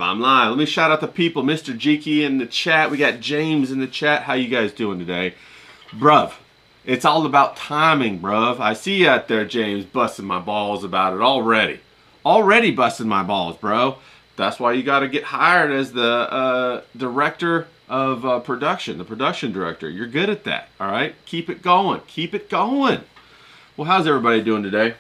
I'm live. Let me shout out the people. Mr. Geeky in the chat. We got James in the chat. How you guys doing today? Bruv, it's all about timing, bruv. I see you out there, James, busting my balls about it already. Already busting my balls, bro. That's why you got to get hired as the director of production, the production director. You're good at that, all right? Keep it going. Keep it going. Well, how's everybody doing today?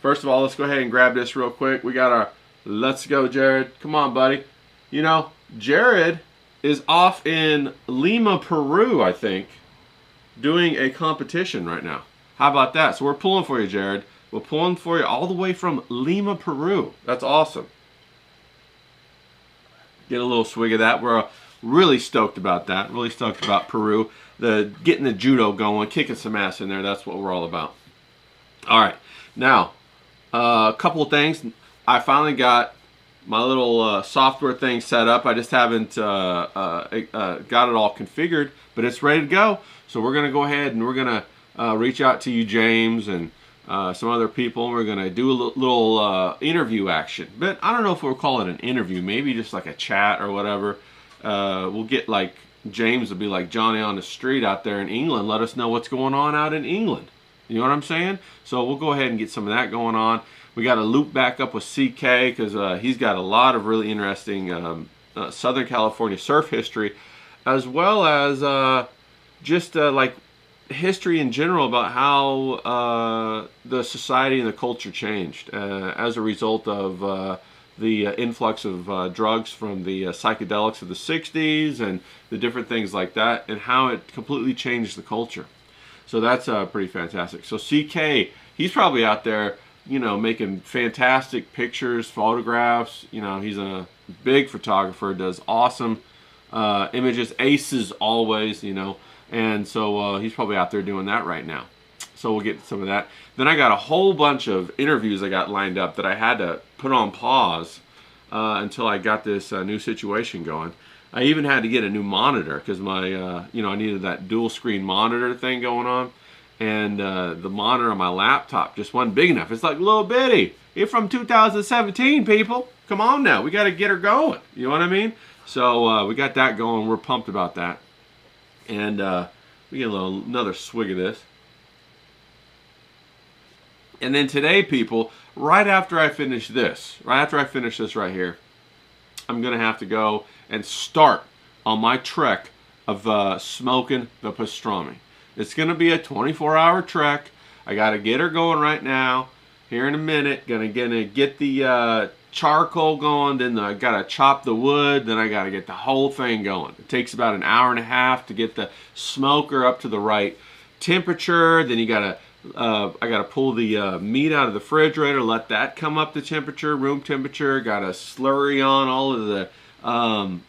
First of all, let's go ahead and grab this real quick. We got our Let's Go, Jared. Come on, buddy. You know, Jared is off in Lima, Peru, I think, doing a competition right now. How about that? So we're pulling for you, Jared. We're pulling for you all the way from Lima, Peru. That's awesome. Get a little swig of that. We're really stoked about that. Really stoked about Peru. Getting the judo going, kicking some ass in there. That's what we're all about. All right. Now, a couple of things. I finally got my little software thing set up. I just haven't got it all configured, but it's ready to go. So we're going to go ahead and we're going to reach out to you, James, and some other people. We're going to do a little interview action. But I don't know if we'll call it an interview. Maybe just like a chat or whatever. We'll get like, James will be like Johnny on the street out there in England. Let us know what's going on out in England. You know what I'm saying? So we'll go ahead and get some of that going on. We got to loop back up with CK because he's got a lot of really interesting Southern California surf history, as well as just like history in general about how the society and the culture changed as a result of the influx of drugs from the psychedelics of the 60s and the different things like that, and how it completely changed the culture. So that's pretty fantastic. So CK, he's probably out there, you know, making fantastic pictures, photographs. You know, he's a big photographer, does awesome images, aces always, you know. And so he's probably out there doing that right now. So we'll get some of that. Then I got a whole bunch of interviews I got lined up that I had to put on pause until I got this new situation going. I even had to get a new monitor because my, you know, I needed that dual screen monitor thing going on. And the monitor on my laptop just wasn't big enough. It's like little bitty. It's from 2017, people. Come on now. We got to get her going. You know what I mean? So we got that going. We're pumped about that. And we get another swig of this. And then today, people, right after I finish this right here, I'm going to have to go and start on my trek of smoking the pastrami. It's going to be a 24-hour trek. I got to get her going right now. Here in a minute, gonna get the charcoal going. Then I got to chop the wood. Then I got to get the whole thing going. It takes about an hour and a half to get the smoker up to the right temperature. Then you got to I got to pull the meat out of the refrigerator, let that come up to temperature, room temperature. Got to slurry on all of the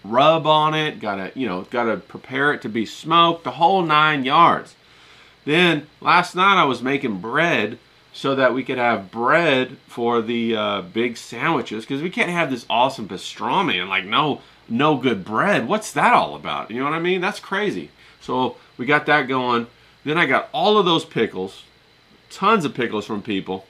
rub on it. Got to prepare it to be smoked, the whole 9 yards. Then last night I was making bread so that we could have bread for the big sandwiches, because we can't have this awesome pastrami and like no good bread. What's that all about? You know what I mean? That's crazy. So we got that going. Then I got all of those pickles, tons of pickles from people.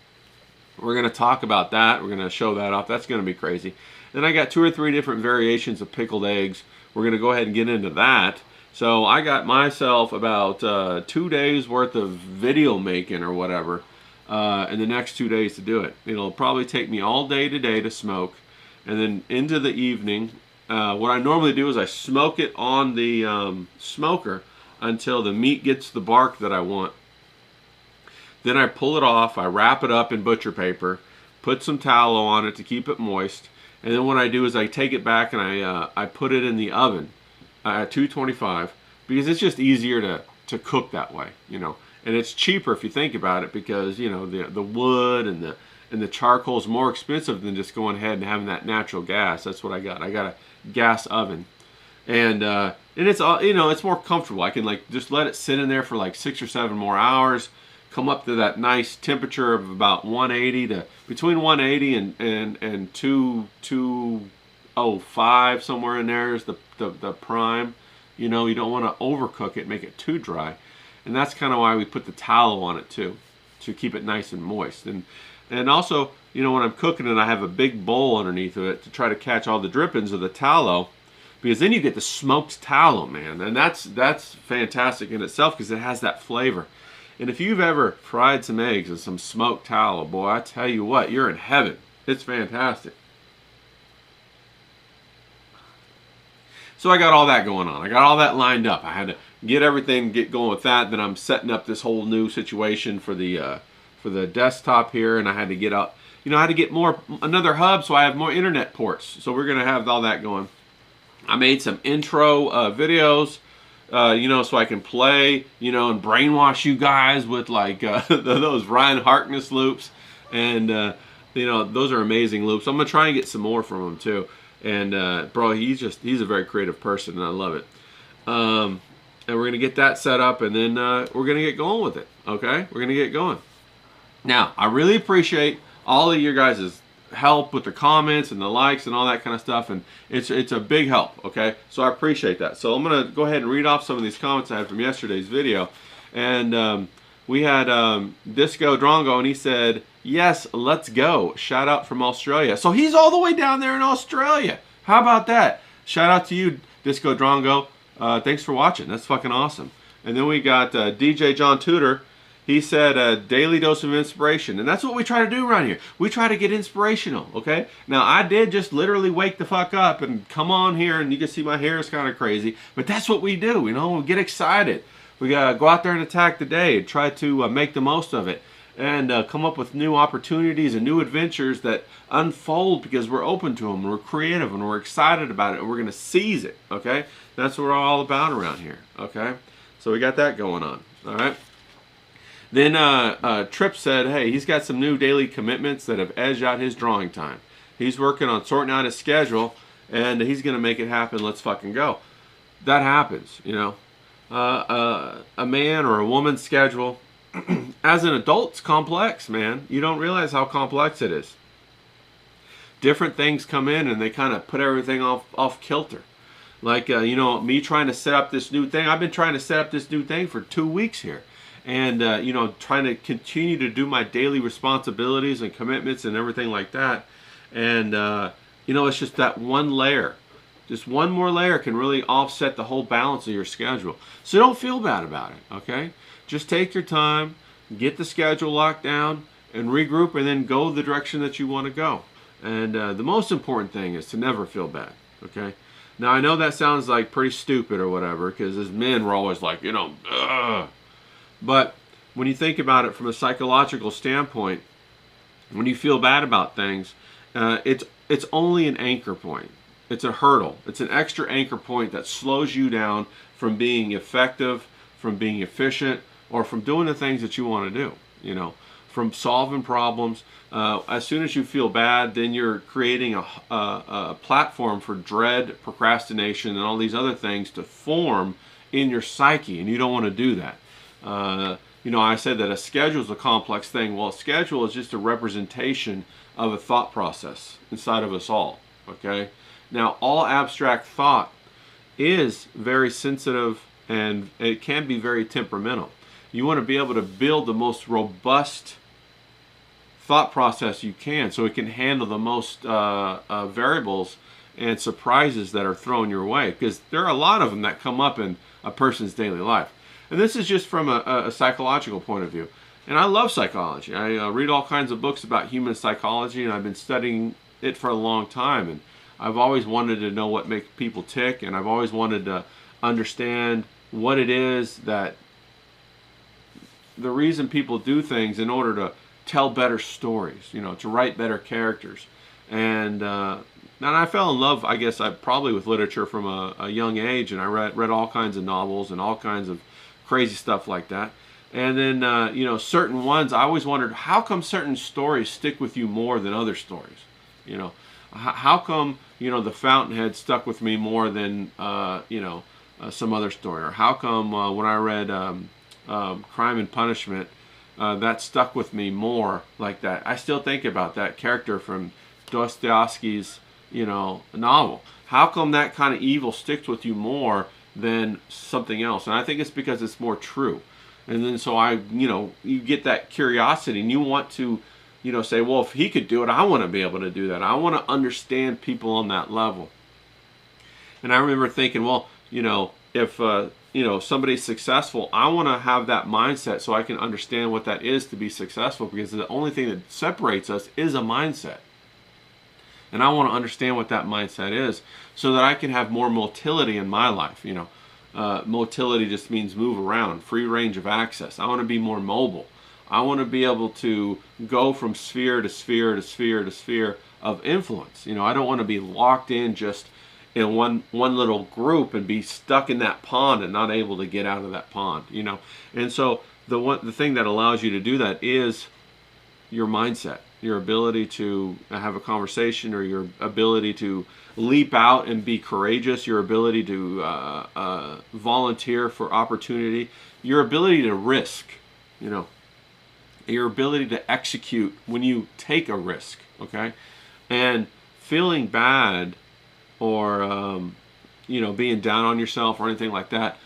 We're going to talk about that. We're going to show that off. That's going to be crazy. Then I got 2 or 3 different variations of pickled eggs. We're going to go ahead and get into that. So I got myself about 2 days worth of video making or whatever in the next 2 days to do it. It'll probably take me all day today to smoke. And then into the evening, what I normally do is I smoke it on the smoker until the meat gets the bark that I want. Then I pull it off, I wrap it up in butcher paper, put some tallow on it to keep it moist, and then what I do is I take it back and I put it in the oven at 225, because it's just easier to cook that way, you know. And it's cheaper if you think about it, because, you know, the wood and the charcoal is more expensive than just going ahead and having that natural gas. That's what I got. I got a gas oven. And it's, you know, it's more comfortable. I can like just let it sit in there for like 6 or 7 more hours, come up to that nice temperature of about 180 to between 180 and 205, somewhere in there is the prime. You know, you don't want to overcook it, make it too dry. And that's kind of why we put the tallow on it too, to keep it nice and moist. And also, you know, when I'm cooking it, I have a big bowl underneath of it to try to catch all the drippings of the tallow, because then you get the smoked tallow, man, and that's fantastic in itself because it has that flavor. And if you've ever fried some eggs and some smoked tallow, boy, I tell you what, you're in heaven. It's fantastic. So I got all that going on. I got all that lined up. I had to get everything, get going with that. Then I'm setting up this whole new situation for the desktop here, and I had to get up. You know, I had to get another hub so I have more internet ports. So we're gonna have all that going. I made some intro videos, you know, so I can play, you know, and brainwash you guys with like those Ryan Harkness loops, and you know, those are amazing loops. I'm gonna try and get some more from him too. And bro, he's a very creative person, and I love it. And we're gonna get that set up, and then we're gonna get going with it. Okay, we're gonna get going. Now, I really appreciate all of your guys' help with the comments and the likes and all that kind of stuff, and it's a big help. Okay, so I appreciate that. So I'm gonna go ahead and read off some of these comments I had from yesterday's video, and we had Disco Drongo, and he said, "Yes, let's go." Shout out from Australia. So he's all the way down there in Australia. How about that? Shout out to you, Disco Drongo. Thanks for watching. That's fucking awesome. And then we got DJ John Tudor. He said a daily dose of inspiration. And that's what we try to do around here. We try to get inspirational, okay? Now, I did just literally wake the fuck up and come on here, and you can see my hair is kind of crazy. But that's what we do, you know? We get excited. We got to go out there and attack the day and try to make the most of it, and come up with new opportunities and new adventures that unfold because we're open to them, and we're creative, and we're excited about it, and we're going to seize it, okay? That's what we're all about around here, okay? So we got that going on, all right? Then Tripp said, hey, he's got some new daily commitments that have edged out his drawing time. He's working on sorting out his schedule, and he's going to make it happen. Let's fucking go. That happens, you know. A man or a woman's schedule, as an adult, it's complex, man. You don't realize how complex it is. Different things come in, and they kind of put everything off kilter. Like, you know, me trying to set up this new thing. I've been trying to set up this new thing for 2 weeks here. And, you know, trying to continue to do my daily responsibilities and commitments and everything like that. And, you know, it's just that one layer. Just one more layer can really offset the whole balance of your schedule. So don't feel bad about it, okay? Just take your time, get the schedule locked down, and regroup, and then go the direction that you want to go. And the most important thing is to never feel bad, okay? Now, I know that sounds like pretty stupid or whatever, because as men, we're always like, you know, ugh. But when you think about it from a psychological standpoint, when you feel bad about things, it's only an anchor point. It's a hurdle. It's an extra anchor point that slows you down from being effective, from being efficient, or from doing the things that you want to do, you know, from solving problems. As soon as you feel bad, then you're creating a platform for dread, procrastination, and all these other things to form in your psyche, and you don't want to do that. You know, I said that a schedule is a complex thing. Well, a schedule is just a representation of a thought process inside of us all, okay? Now, all abstract thought is very sensitive, and it can be very temperamental. You want to be able to build the most robust thought process you can so it can handle the most variables and surprises that are thrown your way, because there are a lot of them that come up in a person's daily life. And this is just from a psychological point of view. And I love psychology. I read all kinds of books about human psychology, and I've been studying it for a long time. And I've always wanted to know what makes people tick, and I've always wanted to understand what it is that the reason people do things in order to tell better stories, you know, to write better characters. And I fell in love, I guess, probably with literature from a young age, and I read all kinds of novels and all kinds of crazy stuff like that. And then, you know, certain ones, I always wondered, how come certain stories stick with you more than other stories? You know, how come, you know, The Fountainhead stuck with me more than, you know, some other story? Or how come when I read Crime and Punishment, that stuck with me more like that? I still think about that character from Dostoevsky's, you know, novel. How come that kind of evil sticks with you more than something else? And I think it's because it's more true. And then so you know, you get that curiosity, and you want to say, well, if he could do it, I want to be able to do that. I want to understand people on that level. And I remember thinking, well, if somebody's successful, I want to have that mindset so I can understand what that is to be successful, because the only thing that separates us is a mindset. And I want to understand what that mindset is so that I can have more motility in my life. Motility just means move around, free range of access. I want to be more mobile. I want to be able to go from sphere to sphere to sphere to sphere of influence. I don't want to be locked in just in one little group and be stuck in that pond and not able to get out of that pond. And so the thing that allows you to do that is your mindset, your ability to have a conversation, or your ability to leap out and be courageous, your ability to volunteer for opportunity, your ability to risk, your ability to execute when you take a risk, okay? And feeling bad or, being down on yourself or anything like that,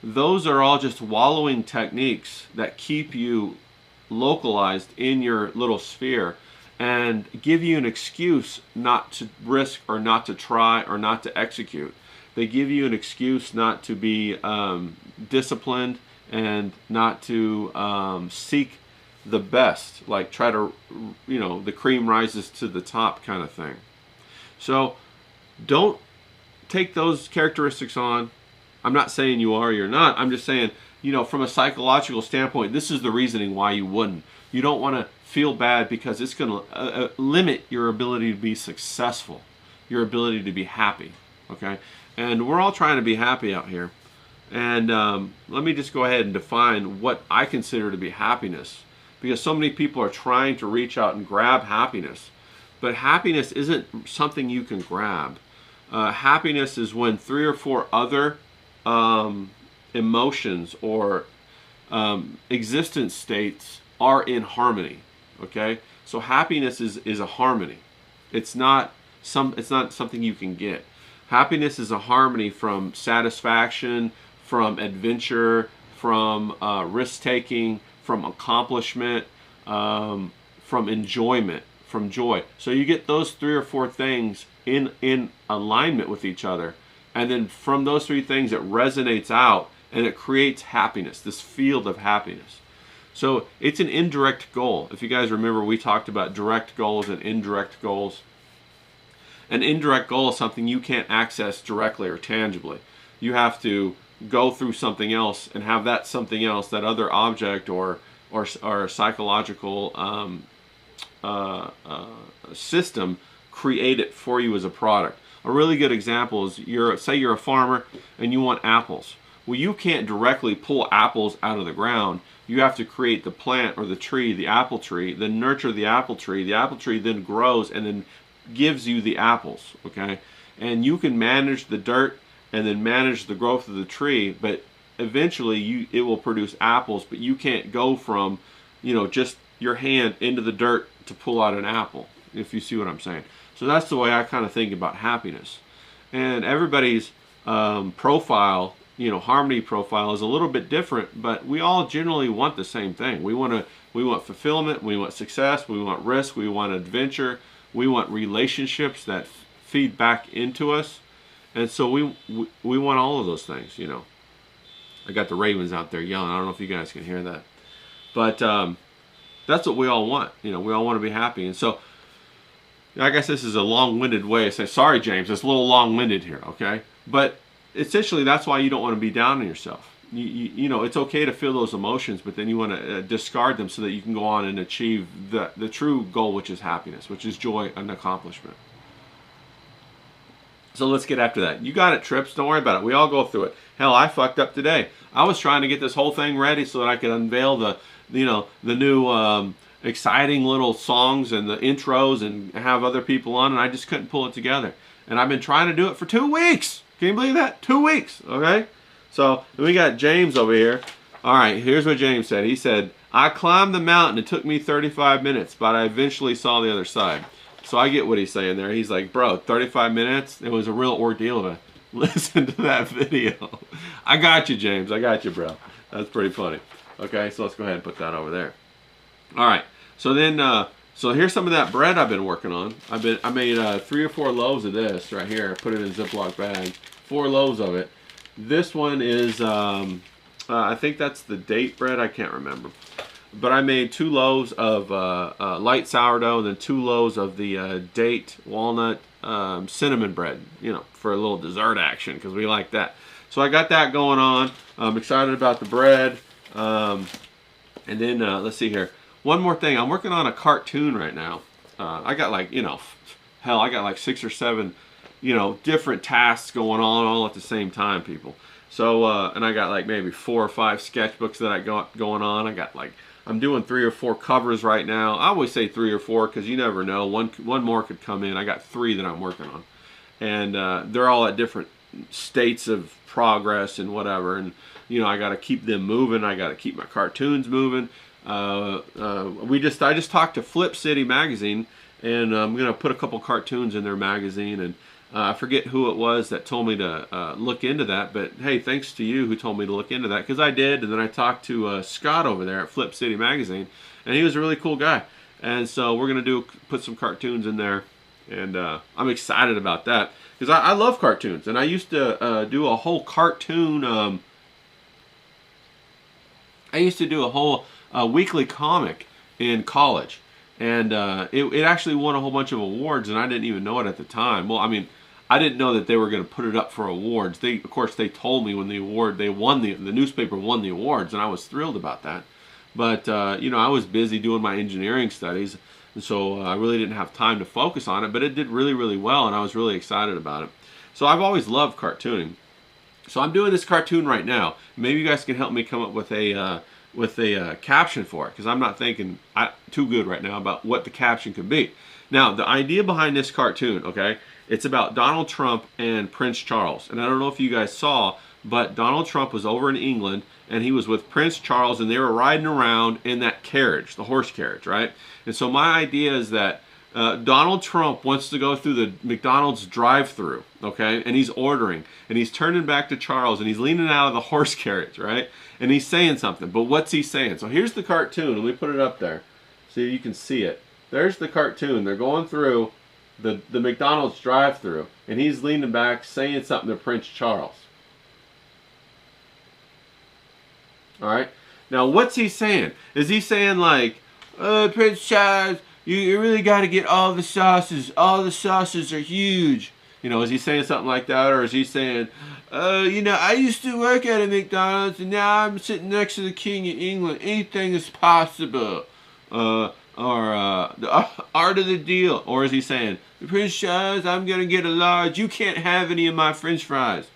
those are all just wallowing techniques that keep you localized in your little sphere and give you an excuse not to risk or not to try or not to execute. They give you an excuse not to be disciplined and not to seek the best, like try to, the cream rises to the top kind of thing. So don't take those characteristics on. I'm not saying you are or you're not. I'm just saying, from a psychological standpoint, this is the reasoning why you wouldn't. You don't want to feel bad because it's going to limit your ability to be successful, your ability to be happy, okay? And we're all trying to be happy out here. And let me just go ahead and define what I consider to be happiness, because so many people are trying to reach out and grab happiness. But happiness isn't something you can grab. Happiness is when 3 or 4 other emotions or existence states are in harmony. Okay, so happiness is a harmony. It's not something you can get. Happiness is a harmony from satisfaction, from adventure, from risk taking, from accomplishment, from enjoyment, from joy. So you get those 3 or 4 things in alignment with each other, and then from those 3 things it resonates out and it creates happiness, this field of happiness. So it's an indirect goal. If you guys remember, we talked about direct goals and indirect goals. An indirect goal is something you can't access directly or tangibly. You have to go through something else and have that something else, that other object or psychological system, create it for you as a product. A really good example is, say you're a farmer and you want apples. Well, you can't directly pull apples out of the ground. You have to create the plant or the tree, the apple tree, then nurture the apple tree. The apple tree then grows and then gives you the apples, okay? And you can manage the dirt and then manage the growth of the tree, but eventually it will produce apples, but you can't go from, just your hand into the dirt to pull out an apple, if you see what I'm saying. So that's the way I kind of think about happiness. And everybody's profile, harmony profile is a little bit different, but we all generally want the same thing. We want fulfillment, we want success, we want risk, we want adventure, we want relationships that feed back into us. And so we want all of those things, I got the ravens out there yelling. I don't know if you guys can hear that. But that's what we all want. We all want to be happy. And so I guess this is a long-winded way of saying, sorry, James, it's a little long-winded here, okay? But essentially, that's why you don't want to be down on yourself. It's okay to feel those emotions, but then you want to discard them so that you can go on and achieve the true goal, which is happiness, which is joy and accomplishment. So let's get after that. You got it, Trips. Don't worry about it. We all go through it. Hell, I fucked up today. I was trying to get this whole thing ready so that I could unveil the new exciting little songs and the intros and have other people on, and I just couldn't pull it together. And I've been trying to do it for 2 weeks. Can you believe that? 2 weeks, okay? So we got James over here. All right, here's what James said. He said, I climbed the mountain. It took me 35 minutes, but I eventually saw the other side. So I get what he's saying there. He's like, bro, 35 minutes? It was a real ordeal to listen to that video. I got you, James. I got you, bro. That's pretty funny. Okay, so let's go ahead and put that over there. All right. So then So here's some of that bread I've been working on. I made 3 or 4 loaves of this right here. I put it in a Ziploc bag. 4 loaves of it. This one is, I think that's the date bread. I can't remember. But I made 2 loaves of light sourdough and then 2 loaves of the date walnut cinnamon bread, you know, for a little dessert action because we like that. So I got that going on. I'm excited about the bread. And then let's see here. One more thing. I'm working on a cartoon right now. I got like, you know, hell, I got like 6 or 7, you know, different tasks going on all at the same time, people. So, and I got like maybe 4 or 5 sketchbooks that I got going on. I got like, I'm doing 3 or 4 covers right now. I always say 3 or 4 because you never know. One more could come in. I got 3 that I'm working on. And they're all at different states of progress and whatever. And, you know, I got to keep them moving. I got to keep my cartoons moving. I just talked to Flip City magazine, and I'm gonna put a couple cartoons in their magazine, and I forget who it was that told me to look into that, but hey, thanks to you who told me to look into that, because I did. And then I talked to Scott over there at Flip City magazine, and he was a really cool guy, and so we're gonna put some cartoons in there, and I'm excited about that because I love cartoons, and I used to do a whole cartoon. I used to do a whole weekly comic in college, and it actually won a whole bunch of awards, and I didn't even know it at the time. Well, I mean, I didn't know that they were going to put it up for awards. Of course, they told me when the newspaper won the awards, and I was thrilled about that. But you know, I was busy doing my engineering studies, and so I really didn't have time to focus on it. But it did really, really well, and I was really excited about it. So I've always loved cartooning. So I'm doing this cartoon right now. Maybe you guys can help me come up with a caption for it, because I'm not thinking too good right now about what the caption could be. Now, the idea behind this cartoon, okay, it's about Donald Trump and Prince Charles. And I don't know if you guys saw, but Donald Trump was over in England, and he was with Prince Charles, and they were riding around in that carriage, the horse carriage, right? And so my idea is that Donald Trump wants to go through the McDonald's drive-thru, okay? And he's ordering, and he's turning back to Charles, and he's leaning out of the horse carriage, right? And he's saying something, but what's he saying? So here's the cartoon. Let me put it up there so you can see it. There's the cartoon. They're going through the McDonald's drive-thru, and he's leaning back saying something to Prince Charles. All right? Now, what's he saying? Is he saying like, Prince Charles, you really got to get all the sauces. All the sauces are huge. You know, is he saying something like that? Or is he saying, you know, I used to work at a McDonald's, and now I'm sitting next to the King of England. Anything is possible. Or the art of the deal. Or is he saying, Prince Charles, I'm going to get a large. You can't have any of my French fries.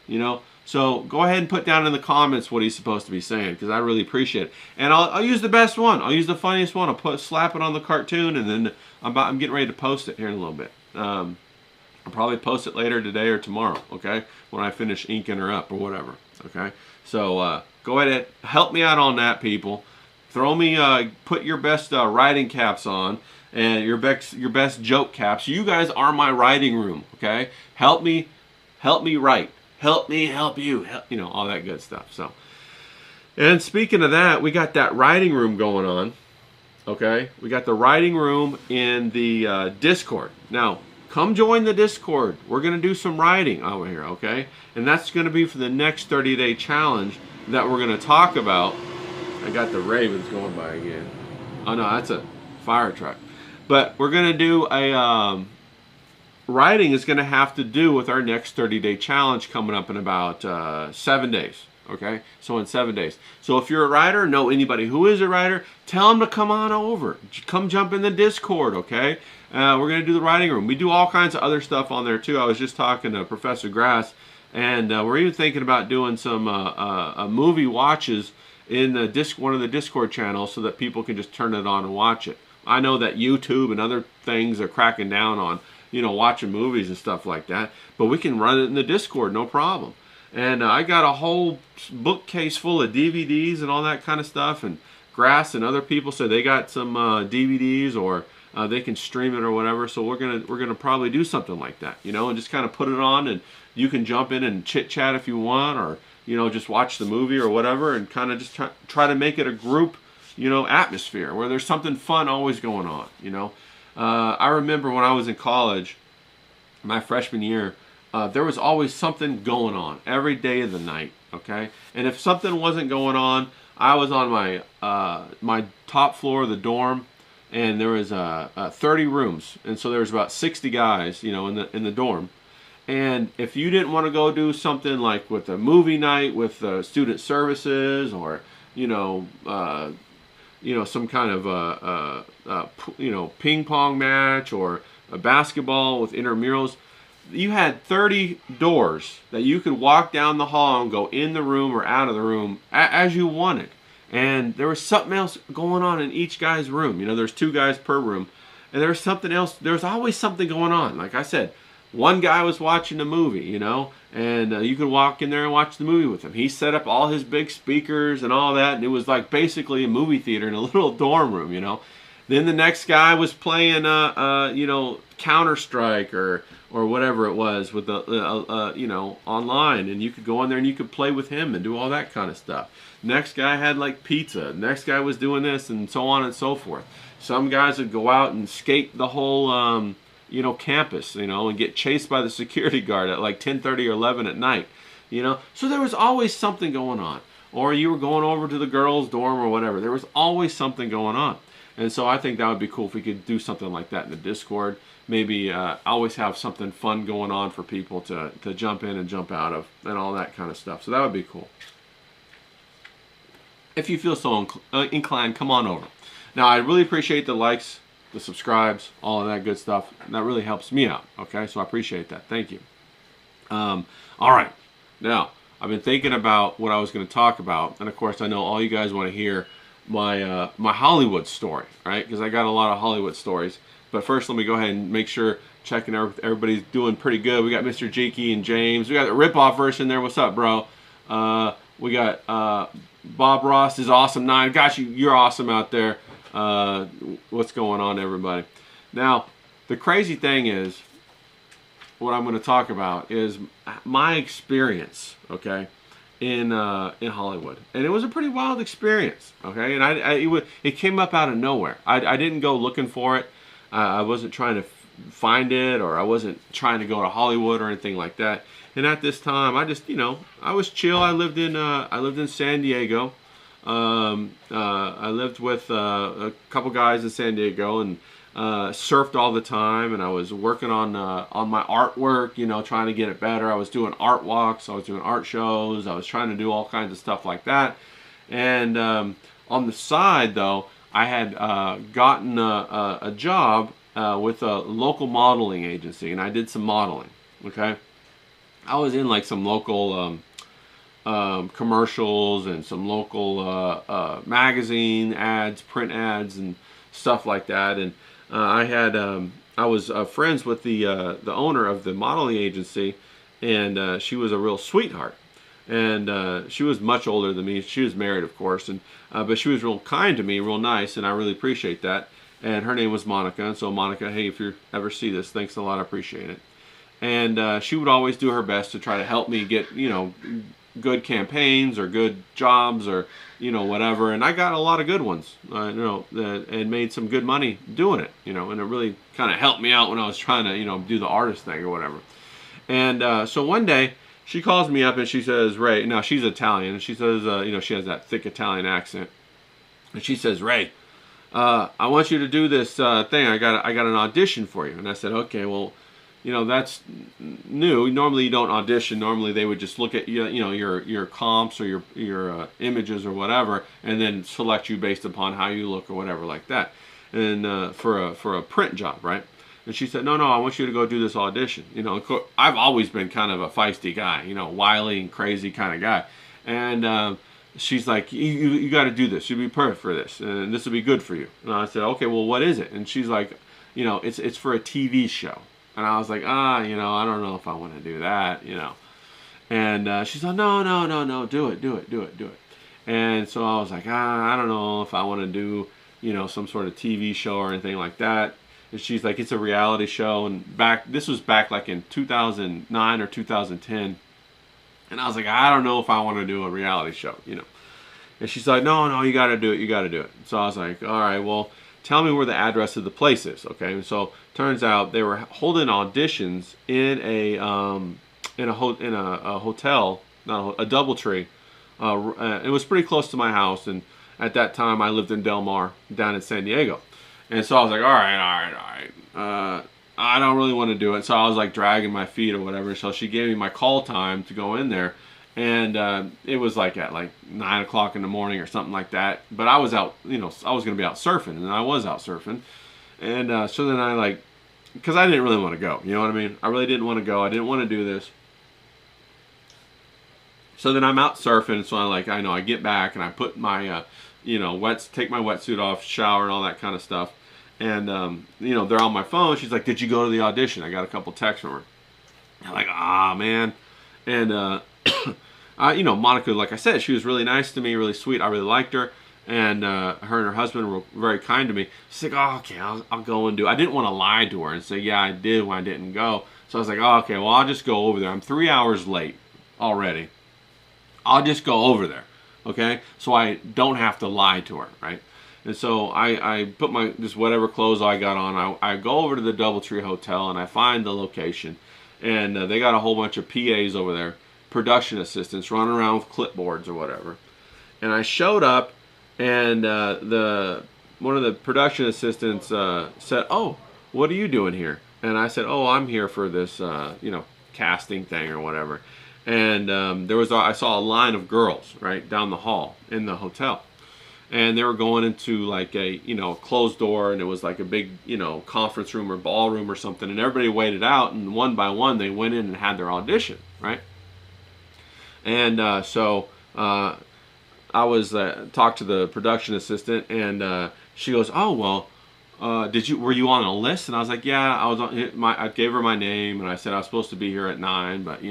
You know? So go ahead and put down in the comments what he's supposed to be saying, because I really appreciate it. And I'll use the best one. I'll use the funniest one. I'll slap it on the cartoon, and then I'm getting ready to post it here in a little bit. I'll probably post it later today or tomorrow, okay? When I finish inking her up or whatever, okay? So go ahead and help me out on that, people. Throw me, put your best writing caps on and your best joke caps. You guys are my writing room, okay? Help me write. Help me help you. You know, all that good stuff. So, and speaking of that, we got that writing room going on, okay? We got the writing room in the Discord. Now, come join the Discord. We're going to do some writing over here, okay? And that's going to be for the next 30-day challenge that we're going to talk about. I got the ravens going by again. Oh, no, that's a fire truck. But we're going to do a... writing is going to have to do with our next 30-day challenge coming up in about 7 days, okay? So in 7 days. So if you're a writer, know anybody who is a writer, tell them to come on over. Come jump in the Discord, okay? We're going to do the writing room. We do all kinds of other stuff on there, too. I was just talking to Professor Grass, and we're even thinking about doing some movie watches in one of the Discord channels so that people can just turn it on and watch it. I know that YouTube and other things are cracking down on, you know, watching movies and stuff like that, but we can run it in the Discord, no problem. And I got a whole bookcase full of DVDs and all that kind of stuff, and Grass and other people said they got some DVDs, or they can stream it or whatever. So we're gonna probably do something like that, you know, and just kind of put it on, and you can jump in and chit chat if you want, or you know, just watch the movie or whatever, and kind of just try to make it a group atmosphere where there's something fun always going on. I remember when I was in college, my freshman year, there was always something going on every day of the night. Okay, and if something wasn't going on, I was on my top floor of the dorm, and there was 30 rooms, and so there was about 60 guys, in the dorm. And if you didn't want to go do something like with a movie night with student services, or some kind of ping pong match, or a basketball with intramurals, you had 30 doors that you could walk down the hall and go in the room or out of the room as you wanted. And there was something else going on in each guy's room. There's 2 guys per room, and there was something else. There's always something going on. Like I said, one guy was watching a movie, and you could walk in there and watch the movie with him. He set up all his big speakers and all that, and it was like basically a movie theater in a little dorm room, Then the next guy was playing, Counter-Strike or whatever it was with the, online, and you could go in there and you could play with him and do all that kind of stuff. Next guy had like pizza. Next guy was doing this, and so on and so forth. Some guys would go out and skate the whole, campus, and get chased by the security guard at like 10:30 or 11 at night, So there was always something going on. Or you were going over to the girls' dorm or whatever. There was always something going on. And so I think that would be cool if we could do something like that in the Discord. Maybe always have something fun going on for people to jump in and jump out of and all that kind of stuff. So that would be cool. If you feel so inclined, come on over. Now, I really appreciate the likes, the subscribes, all of that good stuff. That really helps me out, okay? So I appreciate that. Thank you. All right. Now, I've been thinking about what I was going to talk about. And, of course, I know all you guys want to hear my Hollywood story, right? Because I got a lot of Hollywood stories. But first, let me go ahead and make sure everybody's doing pretty good. We got Mr. Jakey and James. We got the rip-off version there. What's up, bro? We got Bob Ross is awesome. 9. Gosh, you're awesome out there. What's going on, everybody? Now, the crazy thing is, what I'm going to talk about is my experience, okay, in Hollywood, and it was a pretty wild experience, okay. And it came up out of nowhere. I didn't go looking for it. I wasn't trying to find it, or I wasn't trying to go to Hollywood or anything like that. And at this time, I just, I was chill. I lived in San Diego. I lived with a couple guys in San Diego, and surfed all the time. And I was working on my artwork, trying to get it better. I was doing art walks. I was doing art shows. I was trying to do all kinds of stuff like that. And on the side, though, I had gotten a job with a local modeling agency, and I did some modeling. Okay, I was in like some local commercials and some local magazine ads, print ads, and stuff like that. And I was friends with the owner of the modeling agency, and she was a real sweetheart. And she was much older than me. She was married, of course, and but she was real kind to me, real nice, and I really appreciate that. And her name was Monica. And so, Monica, hey, if you ever see this, thanks a lot. I appreciate it. And she would always do her best to try to help me get, good campaigns or good jobs or, whatever. And I got a lot of good ones, and made some good money doing it, and it really kind of helped me out when I was trying to, do the artist thing or whatever. And so one day, she calls me up and she says, Ray, now she's Italian, and she says, she has that thick Italian accent. And she says, Ray, I want you to do this thing. I got an audition for you. And I said, okay, well, that's new. Normally you don't audition. Normally they would just look at your comps or your images or whatever, and then select you based upon how you look or whatever like that. And for a print job, right? And she said, no, I want you to go do this audition. I've always been kind of a feisty guy, wily and crazy kind of guy. And she's like, you got to do this. You'll be perfect for this, and this will be good for you. And I said, okay, well, what is it? And she's like, it's for a TV show. And I was like, I don't know if I want to do that, And she's like, no, do it. And so I was like, I don't know if I want to do, some sort of TV show or anything like that. And she's like, it's a reality show. And this was back like in 2009 or 2010. And I was like, I don't know if I want to do a reality show, And she's like, no, no, you got to do it. You got to do it. So I was like, all right, well, tell me where the address of the place is. Okay. And so turns out they were holding auditions in a hotel, not a DoubleTree. It was pretty close to my house. And at that time I lived in Del Mar down in San Diego. And so I was like, all right. I don't really want to do it. So I was like dragging my feet or whatever. So she gave me my call time to go in there. And it was like at like 9 o'clock in the morning or something like that. But I was out, I was going to be out surfing, and I was out surfing. And so then I because I didn't really want to go. You know what I mean? I really didn't want to go. I didn't want to do this. So then I'm out surfing. So I get back and I put my, take my wetsuit off, shower and all that kind of stuff. And, they're on my phone. She's like, did you go to the audition? I got a couple texts from her. I'm like, man. And, Monica, like I said, she was really nice to me, really sweet. I really liked her. And her and her husband were very kind to me. She's like, oh, okay, I'll go and do it. I didn't want to lie to her and say, yeah, I did when I didn't go. So I was like, oh, okay, well, I'll just go over there. I'm 3 hours late already. I'll just go over there, okay? So I don't have to lie to her, right? And so I put my, just whatever clothes I got on. I go over to the DoubleTree Hotel, and I find the location. And they got a whole bunch of PAs over there, production assistants, running around with clipboards or whatever. And I showed up, and one of the production assistants said, oh, what are you doing here? And I said, oh, I'm here for this, casting thing or whatever. And I saw a line of girls right down the hall in the hotel, and they were going into like a closed door, and it was like a big conference room or ballroom or something, and everybody waited out, and one by one they went in and had their audition, right? And so I was talked to the production assistant, and she goes, oh, well, were you on a list? And I was like, yeah, I was on I gave her my name, and I said I was supposed to be here at 9, but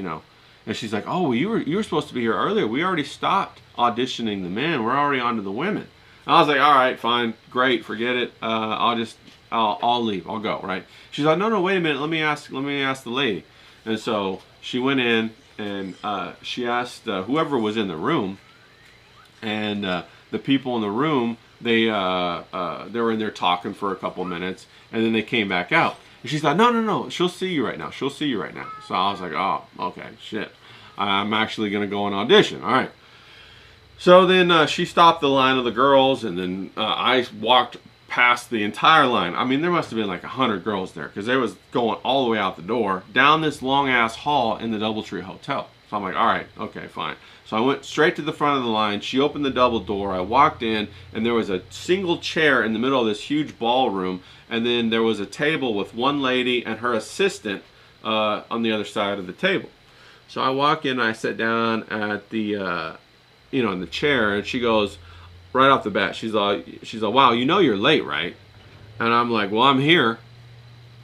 and she's like, oh, well, you were supposed to be here earlier. We already stopped auditioning the men. We're already on to the women. And I was like, all right, fine, great, forget it. I'll leave. I'll go, right? She's like, no, wait a minute. Let me ask the lady. And so she went in, and she asked whoever was in the room, and the people in the room, they were in there talking for a couple minutes, and then they came back out. And she's like, no, she'll see you right now. She'll see you right now. So I was like, oh, okay, shit. I'm actually going to go and audition. All right. So then she stopped the line of the girls, and then I walked past the entire line. I mean, there must have been like 100 girls there, because they was going all the way out the door, down this long-ass hall in the DoubleTree Hotel. So I'm like, all right, okay, fine. So I went straight to the front of the line. She opened the double door. I walked in, and there was a single chair in the middle of this huge ballroom, and then there was a table with one lady and her assistant on the other side of the table. So I walk in, and I sit down at the, in the chair, and she goes, right off the bat, she's like, wow, you're late, right? And I'm like, well, I'm here.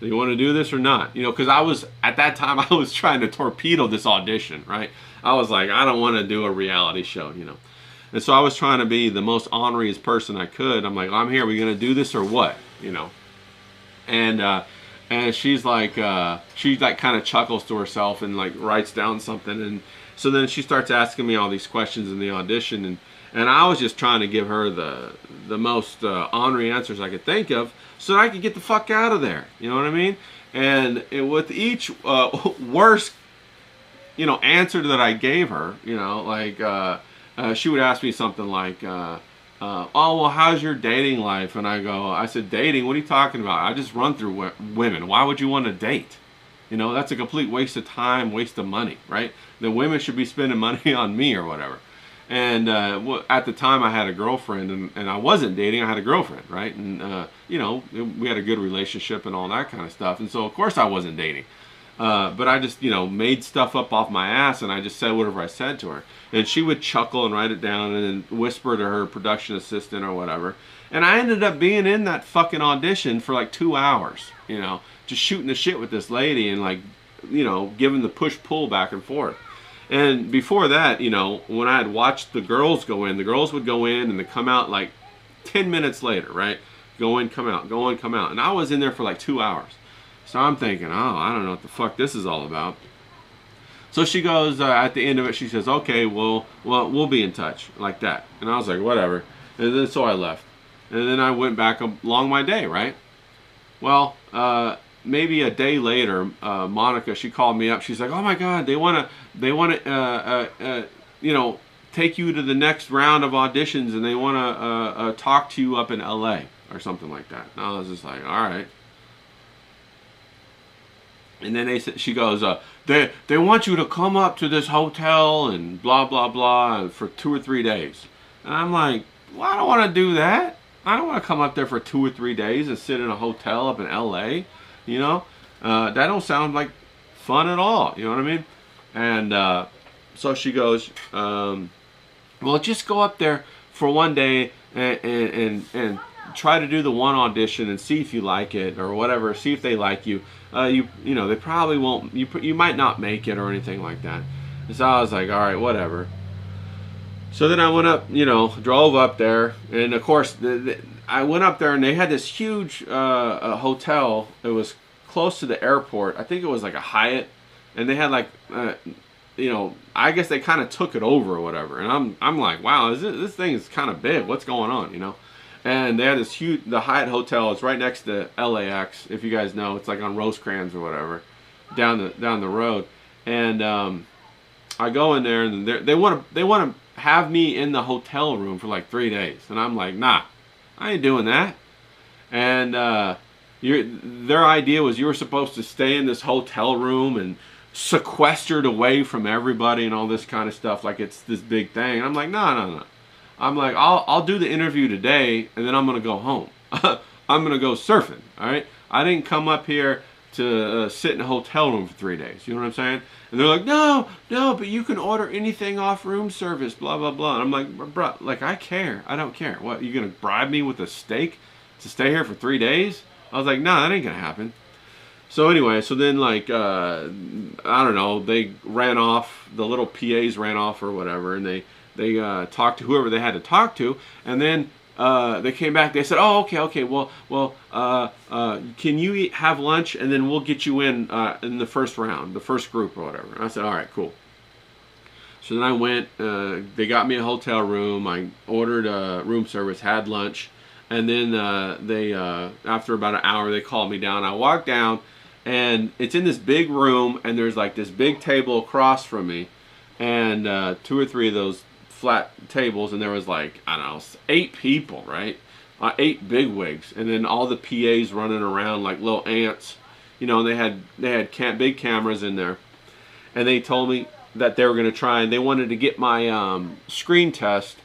Do you want to do this or not? Because at that time, I was trying to torpedo this audition, right? I was like, I don't want to do a reality show, And so I was trying to be the most honorary person I could. I'm like, I'm here. Are we going to do this or what? And she's like, she kind of chuckles to herself and like writes down something. And so then she starts asking me all these questions in the audition. And I was just trying to give her the most honorary answers I could think of, so that I could get the fuck out of there. You know what I mean? And with each worst, answer that I gave her, she would ask me something like, oh, well, how's your dating life? And I said, dating? What are you talking about? I just run through women. Why would you want to date? That's a complete waste of time, waste of money, right? The women should be spending money on me or whatever. And at the time I had a girlfriend, and I wasn't dating, I had a girlfriend, right? And, we had a good relationship and all that kind of stuff. And so, of course, I wasn't dating. But I just, made stuff up off my ass, and I just said whatever I said to her. And she would chuckle and write it down and then whisper to her production assistant or whatever. And I ended up being in that fucking audition for like 2 hours, just shooting the shit with this lady and like, giving the push-pull back and forth. And before that, when I had watched the girls go in, the girls would go in and they come out like 10 minutes later, right? Go in, come out, go in, come out. And I was in there for like 2 hours. So I'm thinking, oh, I don't know what the fuck this is all about. So she goes at the end of it. She says, "Okay, well, we'll be in touch," like that. And I was like, "Whatever." And then so I left, and then I went back along my day. Right. Well, maybe a day later, Monica, she called me up. She's like, "Oh my God, they want to, you know, take you to the next round of auditions, and they want to talk to you up in L.A. or something like that." And I was just like, "All right." And then she goes, they want you to come up to this hotel and blah blah blah for 2 or 3 days. And I'm like, well, I don't want to do that. I don't want to come up there for 2 or 3 days and sit in a hotel up in L.A. You know, that don't sound like fun at all. You know what I mean? And so she goes, well, just go up there for one day and try to do the one audition and see if you like it or whatever. See if they like you. You know, they probably won't. You might not make it or anything like that. And so I was like, all right, whatever. So then I went up, you know, drove up there, and of course, I went up there, and they had this huge hotel. It was close to the airport. I think it was like a Hyatt, and they had like, you know, I guess they kind of took it over or whatever. And I'm like, wow, this thing is kind of big. What's going on, you know? And they had this huge, the Hyatt Hotel. It's right next to LAX, if you guys know. It's like on Rosecrans or whatever, down the road. And I go in there, and they want to have me in the hotel room for like 3 days, and I'm like, nah, I ain't doing that. And their idea was you were supposed to stay in this hotel room and sequestered away from everybody and all this kind of stuff, like it's this big thing. And I'm like, no. I'm like, I'll do the interview today, and then I'm gonna go home. I'm gonna go surfing. All right. I didn't come up here to sit in a hotel room for 3 days. You know what I'm saying? And they're like, no, but you can order anything off room service, blah, blah, blah. And I'm like, bro, like, I care. I don't care. What, you going to bribe me with a steak to stay here for 3 days? I was like, no, that ain't going to happen. So anyway, so then, like, I don't know, they ran off, the little PAs ran off or whatever, and they talked to whoever they had to talk to, and then they came back. They said, "Oh, okay. Well, can you have lunch, and then we'll get you in the first round, the first group or whatever." And I said, "All right, cool." So then I went. They got me a hotel room. I ordered room service, had lunch, and then they after about an hour they called me down. I walked down, and it's in this big room, and there's like this big table across from me, and 2 or 3 of those flat tables, and there was like, I don't know, 8 people, right? 8 bigwigs, and then all the PAs running around like little ants, you know. And they had big cameras in there, and they told me that they were going to try, and they wanted to get my screen test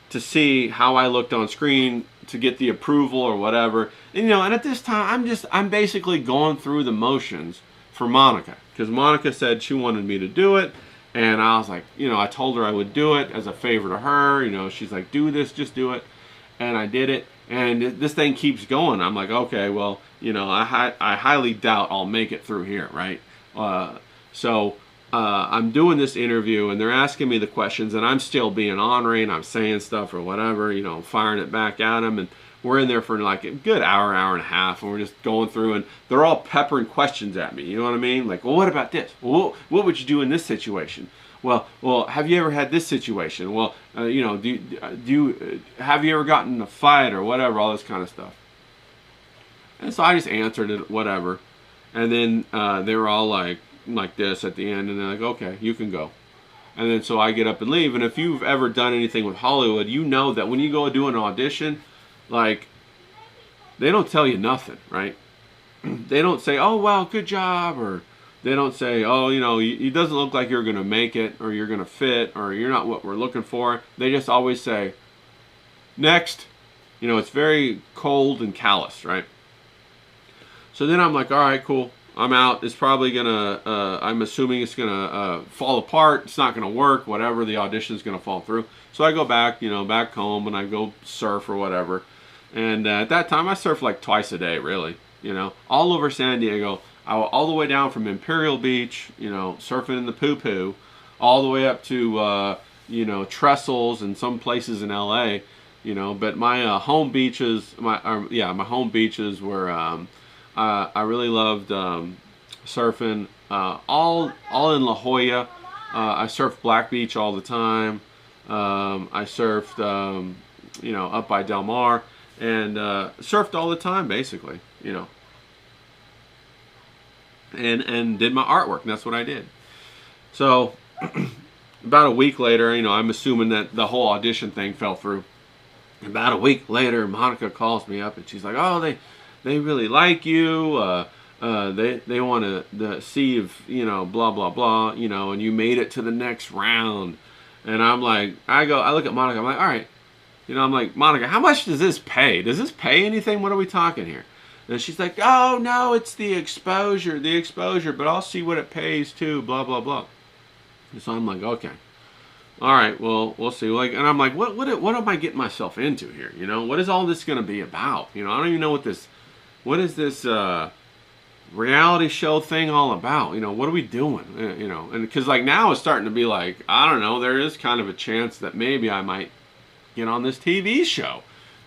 to see how I looked on screen to get the approval or whatever. And, you know, and at this time I'm basically going through the motions for Monica, because Monica said she wanted me to do it. And I was like, you know, I told her I would do it as a favor to her. You know, she's like, do this, just do it. And I did it. And this thing keeps going. I'm like, okay, well, you know, I highly doubt I'll make it through here, right? So I'm doing this interview, and they're asking me the questions, and I'm still being ornery, and I'm saying stuff or whatever, you know, firing it back at them. And we're in there for like a good hour and a half, and we're just going through, and they're all peppering questions at me. You know what I mean? Like, well, what about this? Well, what would you do in this situation? Well, have you ever had this situation? Well, you know, have you ever gotten in a fight or whatever? All this kind of stuff. And so I just answered it, whatever. And then they were all like this at the end, and they're like, okay, you can go. And then so I get up and leave. And if you've ever done anything with Hollywood, you know that when you go do an audition, like, they don't tell you nothing, right? They don't say, oh, well, good job, or they don't say, oh, you know, it doesn't look like you're going to make it, or you're going to fit, or you're not what we're looking for. They just always say, next. You know, it's very cold and callous, right? So then I'm like, all right, cool. I'm out. It's probably going to, I'm assuming it's going to fall apart. It's not going to work, whatever. The audition's going to fall through. So I go back, you know, back home, and I go surf or whatever. And at that time, I surfed like twice a day, really, you know, all over San Diego, all the way down from Imperial Beach, you know, surfing in the poo-poo, all the way up to, you know, Trestles and some places in L.A., you know. But my home beaches, my home beaches were, I really loved surfing all in La Jolla. I surfed Black Beach all the time. I surfed, up by Del Mar, and surfed all the time, basically, and did my artwork. And that's what I did. So about a week later, I'm assuming that the whole audition thing fell through. About a week later, Monica calls me up and she's like, "Oh, they really like you. They want to see if blah blah blah, and you made it to the next round." And I'm like, I look at Monica. I'm like, "All right, I'm like, Monica, how much does this pay? Does this pay anything? What are we talking here?" And she's like, "Oh no, it's the exposure, but I'll see what it pays too, blah blah blah." And so I'm like, okay, all right, well, we'll see. Like, and I'm like, what am I getting myself into here? What is all this going to be about? I don't even know what is this reality show thing all about? What are we doing? And because like now it's starting to be like, I don't know, there is kind of a chance that maybe I might get on this TV show,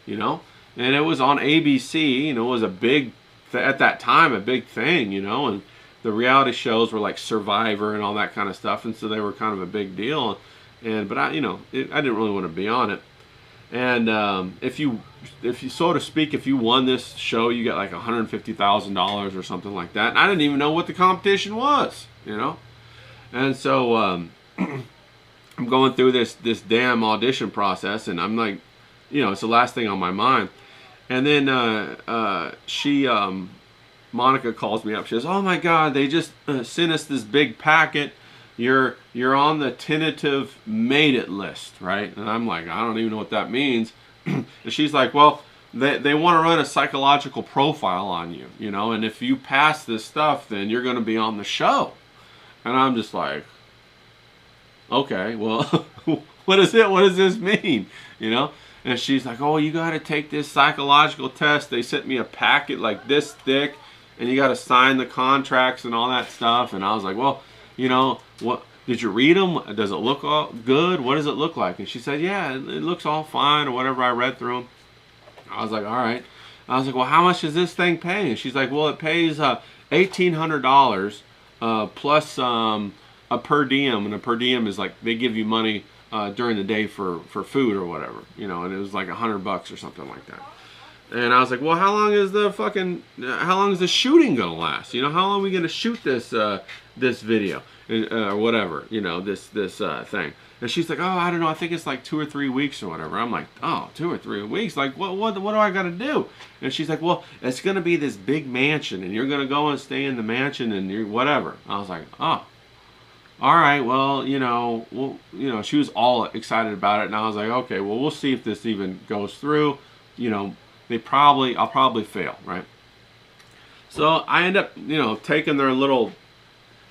and it was on ABC, it was a big, at that time, a big thing, and the reality shows were like Survivor and all that kind of stuff, and so they were kind of a big deal. But I didn't really want to be on it. And if you so to speak, if you won this show, you get like $150,000 or something like that. And I didn't even know what the competition was, And so I'm going through this damn audition process, and I'm like, it's the last thing on my mind. And then Monica calls me up. She says, "Oh my God, they just sent us this big packet. You're on the tentative made it list, right?" And I'm like, I don't even know what that means. And she's like, "Well, they want to run a psychological profile on you, and if you pass this stuff, then you're going to be on the show." And I'm just like, okay, well, what is it? What does this mean? And she's like, "Oh, you got to take this psychological test. They sent me a packet like this thick, and you got to sign the contracts and all that stuff." And I was like, "Well, what did you read them? Does it look all good? What does it look like?" And she said, "Yeah, it looks all fine," or whatever. I read through them. I was like, "All right." I was like, "Well, how much does this thing pay?" And she's like, "Well, it pays $1,800 plus a per diem, and a per diem is like they give you money during the day for food or whatever, and it was like $100 or something like that." And I was like, "Well, how long is the shooting gonna last? How long are we gonna shoot this video or whatever, this thing?" And she's like, "Oh, I don't know. I think it's like 2 or 3 weeks or whatever." I'm like, "Oh, 2 or 3 weeks? Like, what do I gotta do?" And she's like, "Well, it's gonna be this big mansion, and you're gonna go and stay in the mansion, and you're whatever." I was like, "Oh, all right. Well, she was all excited about it, and I was like, okay, well, we'll see if this even goes through. I'll probably fail, right?" So I end up, taking their little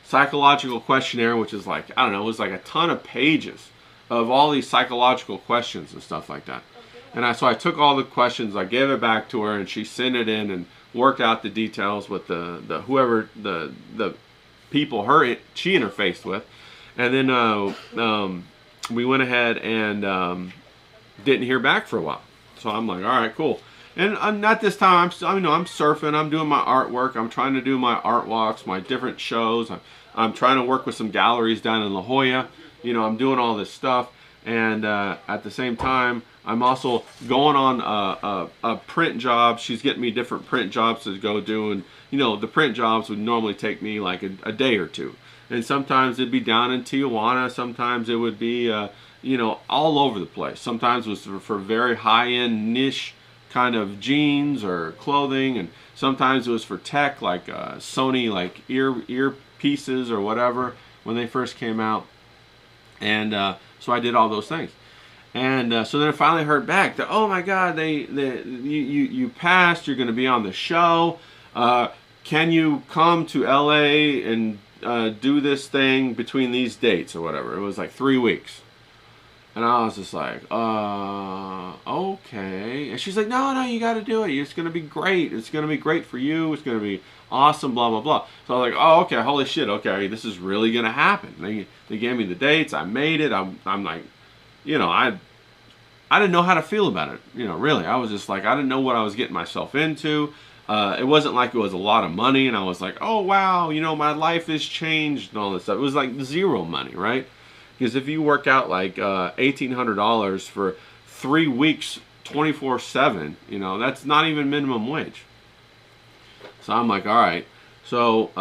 psychological questionnaire, which is like, I don't know, it was like a ton of pages of all these psychological questions and stuff like that. And so I took all the questions, I gave it back to her, and she sent it in and worked out the details with the people she interfaced with. And then we went ahead and didn't hear back for a while. So I'm like, all right, cool. And at this time, I'm surfing, I'm doing my artwork, I'm trying to do my art walks, my different shows. I'm trying to work with some galleries down in La Jolla. I'm doing all this stuff. And at the same time, I'm also going on a print job. She's getting me different print jobs to go do. And, the print jobs would normally take me like a day or two. And sometimes it'd be down in Tijuana. Sometimes it would be, all over the place. Sometimes it was for very high-end niche kind of jeans or clothing, and sometimes it was for tech, like Sony, like ear pieces or whatever when they first came out. And so I did all those things. And so then I finally heard back that, "Oh my God, you passed. You're going to be on the show. Can you come to LA and do this thing between these dates or whatever?" It was like 3 weeks. And I was just like, okay. And she's like, no, you got to do it. It's going to be great. It's going to be great for you. It's going to be awesome, blah, blah, blah. So I was like, oh, okay, holy shit, okay, this is really going to happen. They gave me the dates. I made it. I'm like, I didn't know how to feel about it. Really. I was just like, I didn't know what I was getting myself into. It wasn't like it was a lot of money, and I was like, oh wow, you know, my life has changed and all this stuff. It was like zero money, right? Because if you work out like $1,800 for 3 weeks, 24/7, you know, that's not even minimum wage. So I'm like, all right. So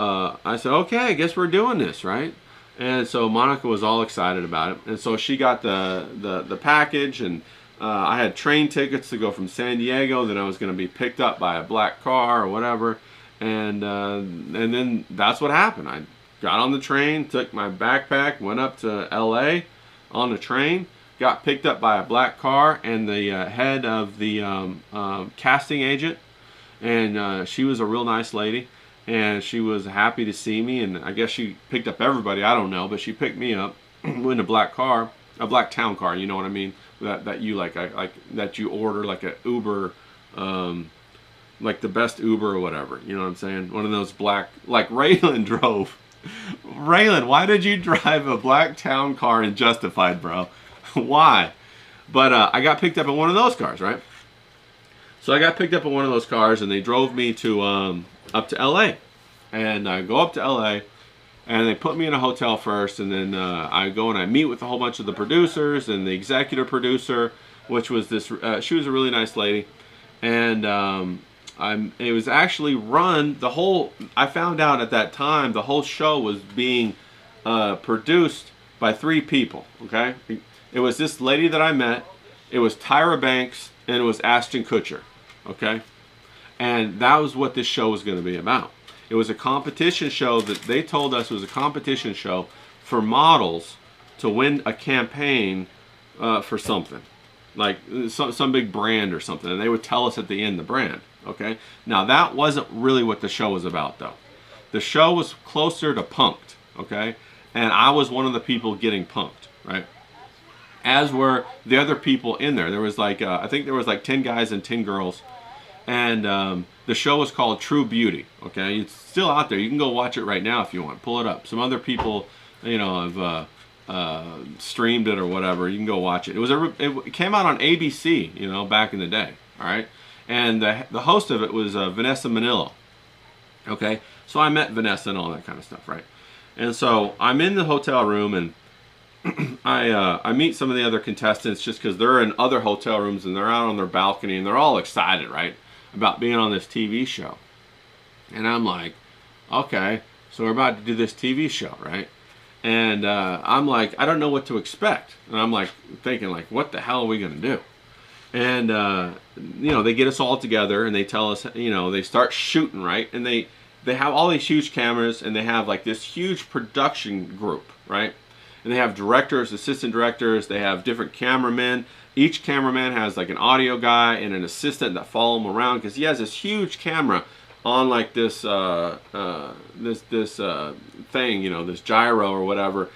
I said, okay, I guess we're doing this, right? And so Monica was all excited about it, and so she got the package, and I had train tickets to go from San Diego. Then I was going to be picked up by a black car or whatever, and then that's what happened. I got on the train, took my backpack, went up to L.A. on the train, got picked up by a black car, and the head of the casting agent, and she was a real nice lady. And she was happy to see me, and I guess she picked up everybody, I don't know, but she picked me up in a black car, a black town car, you know what I mean? That you like that you order like a Uber, like the best Uber or whatever, you know what I'm saying? One of those black, like Raylan drove. Raylan, why did you drive a black town car in Justified, bro? Why? But I got picked up in one of those cars, right? So I got picked up in one of those cars, and they drove me to up to LA. And I go up to LA, and they put me in a hotel first, and then I go and I meet with a whole bunch of the producers and the executive producer, which was this, she was a really nice lady. And it was actually run, I found out at that time, the whole show was being produced by 3 people, okay? It was this lady that I met, it was Tyra Banks, and it was Ashton Kutcher, okay? And that was what this show was going to be about. It was a competition show that they told us was a competition show for models to win a campaign for something. Like some big brand or something. And they would tell us at the end the brand, okay? Now that wasn't really what the show was about though. The show was closer to punked, okay? And I was one of the people getting punked, right? As were the other people in there. There was like, I think there was like 10 guys and 10 girls. And the show was called True Beauty, okay? It's still out there. You can go watch it right now if you want. Pull it up. Some other people, you know, have streamed it or whatever. You can go watch it. It came out on ABC, you know, back in the day, all right? And the host of it was Vanessa Manillo, okay? So I met Vanessa and all that kind of stuff, right? And so I'm in the hotel room, and I meet some of the other contestants just because they're in other hotel rooms, and they're out on their balcony, and they're all excited, right, about being on this TV show. And I'm like, okay, so we're about to do this TV show, right? And I'm like, I don't know what to expect. And I'm like thinking, like, what the hell are we going to do? And, you know, they get us all together, and they tell us, you know, they start shooting, right? And they have all these huge cameras, and they have like this huge production group, right? And they have directors, assistant directors, they have different cameramen. Each cameraman has like an audio guy and an assistant that follow him around, because he has this huge camera on like this thing, you know, this gyro or whatever,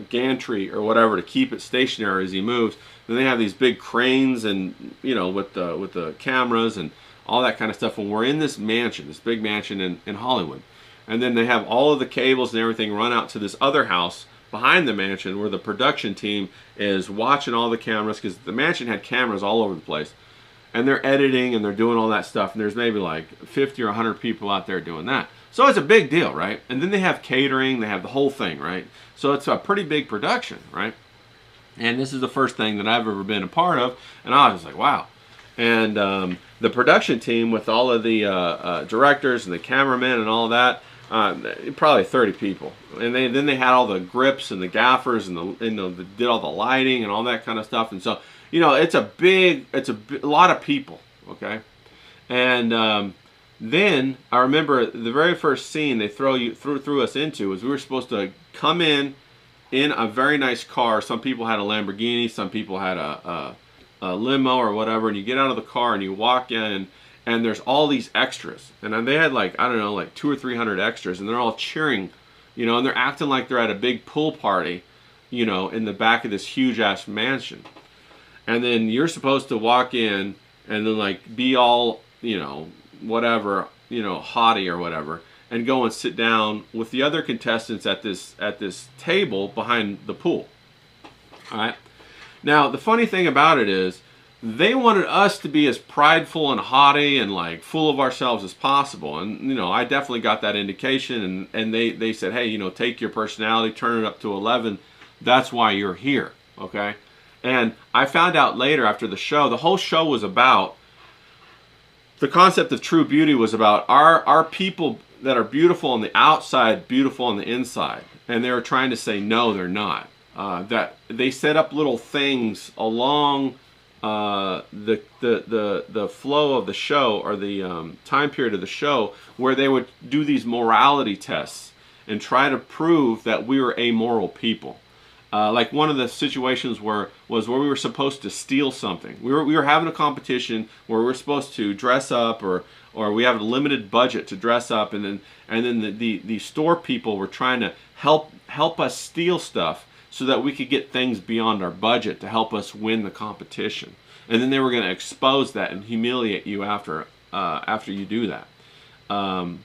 gantry or whatever, to keep it stationary as he moves. Then they have these big cranes, and you know, with the cameras and all that kind of stuff. When we're in this mansion, this big mansion in Hollywood, and then they have all of the cables and everything run out to this other house behind the mansion, where the production team is watching all the cameras, because the mansion had cameras all over the place, and they're editing and they're doing all that stuff, and there's maybe like 50 or 100 people out there doing that. So it's a big deal, right? And then they have catering, they have the whole thing, right? So it's a pretty big production, right? And this is the first thing that I've ever been a part of, and I was just like, wow. And the production team, with all of the directors and the cameramen and all that, probably 30 people, and then they had all the grips and the gaffers, and did all the lighting and all that kind of stuff. And so, you know, it's a lot of people, okay? And then I remember the very first scene they threw us into was we were supposed to come in a very nice car. Some people had a Lamborghini, some people had a limo or whatever, and you get out of the car and you walk in, and there's all these extras, and they had like, I don't know, like 200 or 300 extras, and they're all cheering, you know, and they're acting like they're at a big pool party, you know, in the back of this huge ass mansion. And then you're supposed to walk in and then like be all, you know, whatever, you know, haughty or whatever, and go and sit down with the other contestants at this table behind the pool. All right. Now the funny thing about it is, they wanted us to be as prideful and haughty and like full of ourselves as possible. And you know, I definitely got that indication. And they said, hey, you know, take your personality, turn it up to 11. That's why you're here. Okay. And I found out later after the show, the whole show was about, the concept of true beauty was about our people that are beautiful on the outside, beautiful on the inside. And they were trying to say, no, they're not. That they set up little things along the flow of the show, or the time period of the show, where they would do these morality tests and try to prove that we were amoral people. Like one of the situations was where we were supposed to steal something. We were having a competition where we were supposed to dress up, or we have a limited budget to dress up, and then the store people were trying to help us steal stuff so that we could get things beyond our budget to help us win the competition. And then they were going to expose that and humiliate you after you do that. And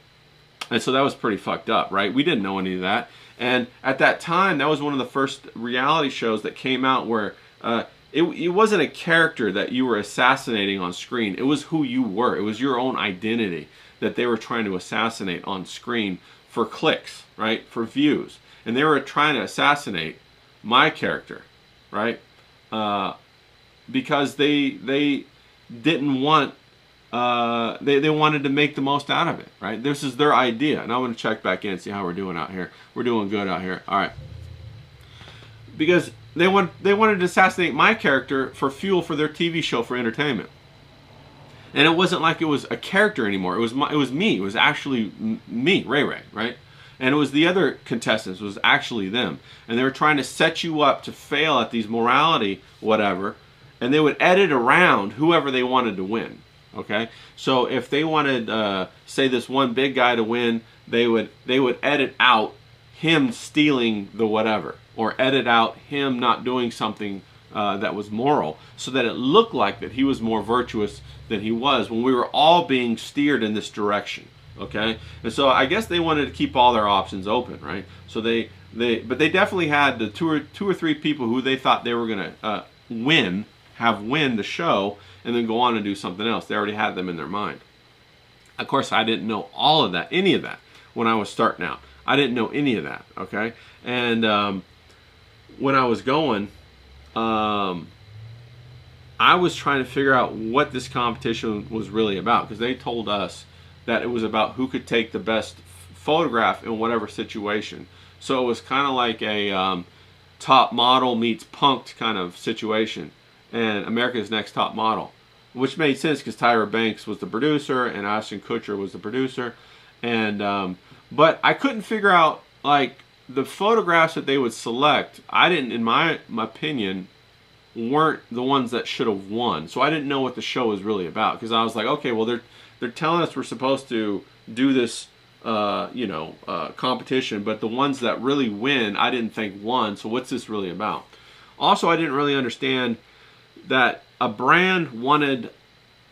so that was pretty fucked up, right? We didn't know any of that. And at that time, that was one of the first reality shows that came out where it wasn't a character that you were assassinating on screen. It was who you were. It was your own identity that they were trying to assassinate on screen for clicks, right? For views. And they were trying to assassinate my character, right? Because they didn't want, they wanted to make the most out of it, right? This is their idea. And I want to check back in and see how we're doing out here. We're doing good out here. All right. Because they wanted to assassinate my character for fuel for their TV show for entertainment. And it wasn't like it was a character anymore. It was me. It was actually me, Ray Ray, right? And it was the other contestants, it was actually them. And they were trying to set you up to fail at these morality whatever, and they would edit around whoever they wanted to win. Okay? So if they wanted, say, this one big guy to win, they would edit out him stealing the whatever, or edit out him not doing something that was moral, so that it looked like that he was more virtuous than he was, when we were all being steered in this direction. Okay, and so I guess they wanted to keep all their options open, right? So but they definitely had the two or three people who they thought they were gonna win the show, and then go on and do something else. They already had them in their mind. Of course, I didn't know all of that, any of that, when I was starting out. I didn't know any of that. Okay, and when I was going, I was trying to figure out what this competition was really about, because they told us that it was about who could take the best photograph in whatever situation. So it was kind of like a Top Model meets Punk'd kind of situation, and America's Next Top Model, which made sense because Tyra Banks was the producer and Ashton Kutcher was the producer. And but I couldn't figure out, like, the photographs that they would select. I didn't, in my opinion, weren't the ones that should have won. So I didn't know what the show was really about, because I was like, okay, well, they're telling us we're supposed to do this, competition, but the ones that really win, I didn't think won. So what's this really about? Also, I didn't really understand that a brand wanted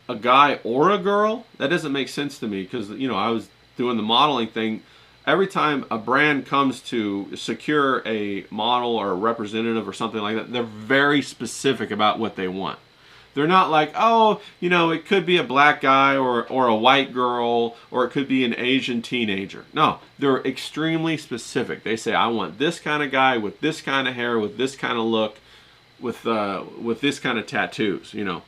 a guy or a girl. That doesn't make sense to me, because, you know, I was doing the modeling thing. Every time a brand comes to secure a model or a representative or something like that, they're very specific about what they want. They're not like, oh, you know, it could be a black guy or a white girl, or it could be an Asian teenager. No, they're extremely specific. They say, I want this kind of guy with this kind of hair, with this kind of look, with this kind of tattoos, you know.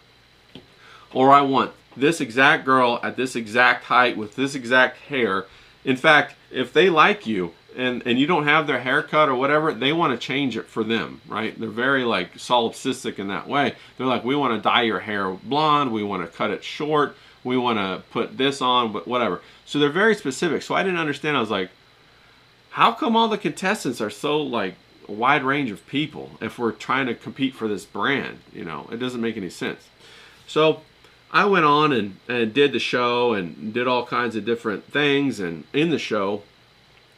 Or I want this exact girl at this exact height with this exact hair. In fact, if they like you and you don't have their haircut or whatever, they want to change it for them, right? They're very, like, solipsistic in that way. They're like, we want to dye your hair blonde, we want to cut it short, we want to put this on, but whatever. So they're very specific. So I didn't understand. I was like, how come all the contestants are so, like, a wide range of people if we're trying to compete for this brand? You know, it doesn't make any sense. So I went on and did the show and did all kinds of different things, and in the show,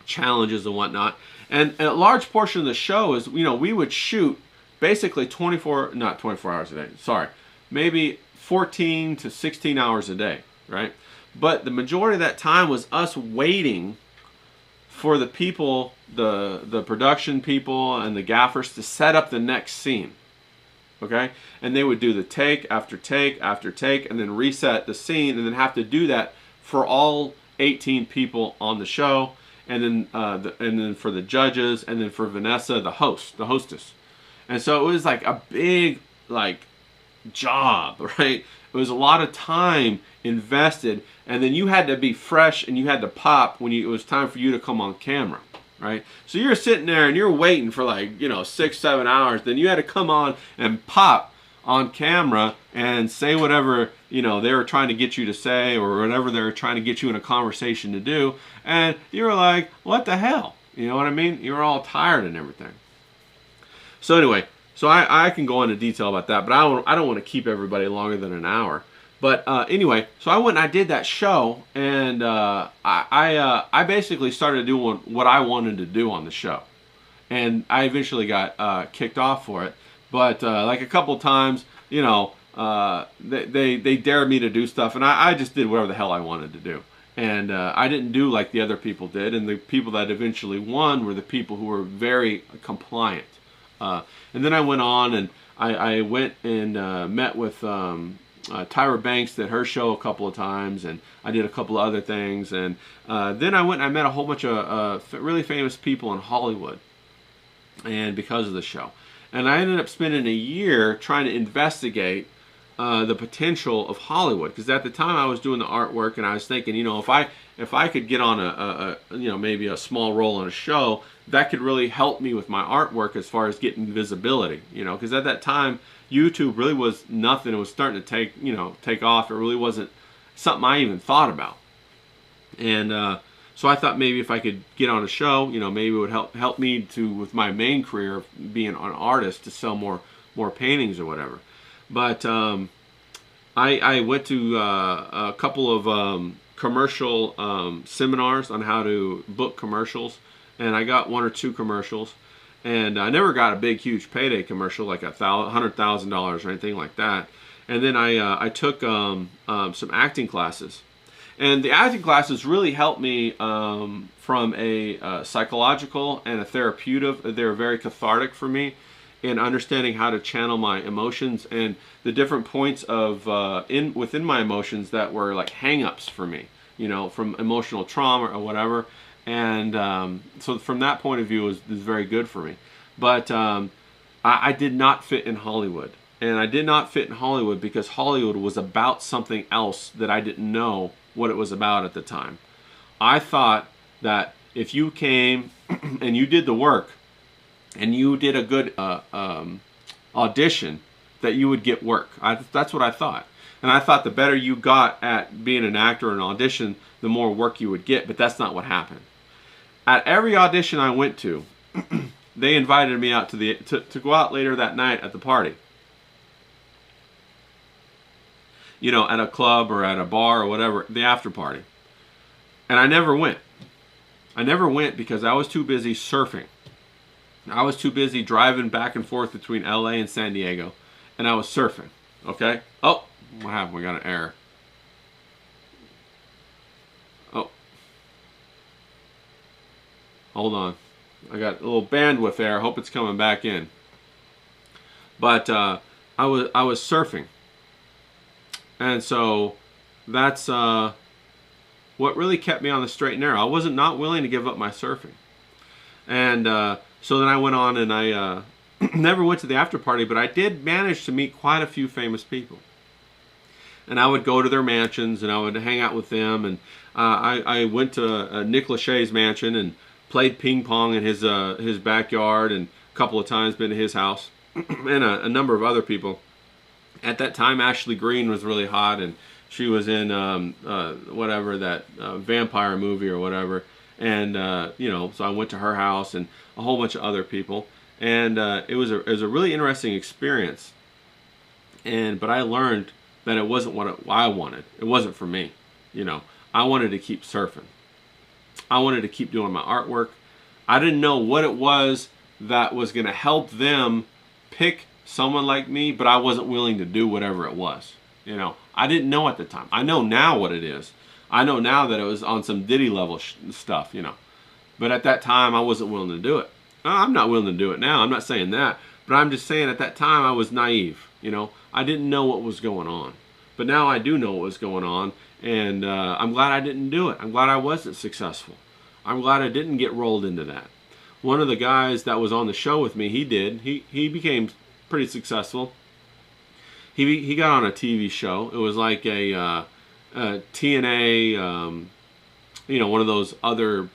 challenges and whatnot. And a large portion of the show is, you know, we would shoot basically not 24 hours a day, sorry, maybe 14 to 16 hours a day, right? But the majority of that time was us waiting for the people, the production people and the gaffers, to set up the next scene. okay? And they would do the take after take after take and then reset the scene and then have to do that for all 18 people on the show, and then for the judges, and then for Vanessa, the hostess. And so it was like a big job, right? It was a lot of time invested, and then you had to be fresh and you had to pop when it was time for you to come on camera, right? So you're sitting there and you're waiting for 6-7 hours, then you had to come on and pop on camera and say whatever they were trying to get you to say, or whatever they were trying to get you in a conversation to do, and you were like, what the hell? You know what I mean? You were all tired and everything. So anyway, I can go into detail about that, but I don't want to keep everybody longer than an hour. But anyway, so I went and I did that show, and I basically started doing what I wanted to do on the show, and I eventually got kicked off for it. But like a couple times, they dared me to do stuff, and I just did whatever the hell I wanted to do. And I didn't do like the other people did, and the people that eventually won were the people who were very compliant. And then I went on, and I went and met with Tyra Banks at her show a couple of times, and I did a couple of other things. And then I went and I met a whole bunch of really famous people in Hollywood, and because of the show. And I ended up spending a year trying to investigate the potential of Hollywood, because at the time I was doing the artwork, and I was thinking, if I could get on a maybe a small role in a show, that could really help me with my artwork as far as getting visibility, because at that time YouTube really was nothing. It was starting to take off. It really wasn't something I even thought about. And so I thought maybe if I could get on a show, maybe it would help me with my main career of being an artist, to sell more paintings or whatever. But I went to a couple of commercial seminars on how to book commercials, and I got 1 or 2 commercials, and I never got a big, huge payday commercial like $100,000 or anything like that. And then I took some acting classes. And the acting classes really helped me from a psychological and a therapeutic. They were very cathartic for me in understanding how to channel my emotions and the different points of within my emotions that were like hang-ups for me, from emotional trauma or whatever. And so from that point of view, it was very good for me. But I did not fit in Hollywood. And I did not fit in Hollywood because Hollywood was about something else that I didn't know what it was about at the time. I thought that if you came and you did the work and you did a good audition, that you would get work. That's what I thought. And I thought the better you got at being an actor or an audition, the more work you would get. But that's not what happened. At every audition I went to, they invited me out to go out later that night at the party. At a club or at a bar or whatever, the after party. And I never went. I never went because I was too busy surfing. I was too busy driving back and forth between LA and San Diego, and I was surfing. Okay? Oh, what happened? We got an error. Oh. Hold on. I got a little bandwidth error. Hope it's coming back in. But I was surfing. And so that's what really kept me on the straight and narrow. I wasn't not willing to give up my surfing. And so then I went on, and I never went to the after party, but I did manage to meet quite a few famous people. And I would go to their mansions, and I would hang out with them. And I went to Nick Lachey's mansion and played ping pong in his backyard, and a couple of times been to his house, and a number of other people. At that time, Ashley Greene was really hot, and she was in whatever, that vampire movie or whatever. And so I went to her house, and a whole bunch of other people, and it was a really interesting experience. But I learned that it wasn't what I wanted. It wasn't for me. I wanted to keep surfing. I wanted to keep doing my artwork. I didn't know what it was that was going to help them pick someone like me, but I wasn't willing to do whatever it was. I didn't know at the time. I know now what it is. I know now that it was on some Diddy level stuff, But at that time, I wasn't willing to do it. I'm not willing to do it now. I'm not saying that. But I'm just saying at that time I was naive. You know, I didn't know what was going on. But now I do know what was going on. And I'm glad I didn't do it. I'm glad I wasn't successful. I'm glad I didn't get rolled into that. One of the guys that was on the show with me, he did. He became pretty successful. He got on a TV show. It was like a TNA, you know, one of those other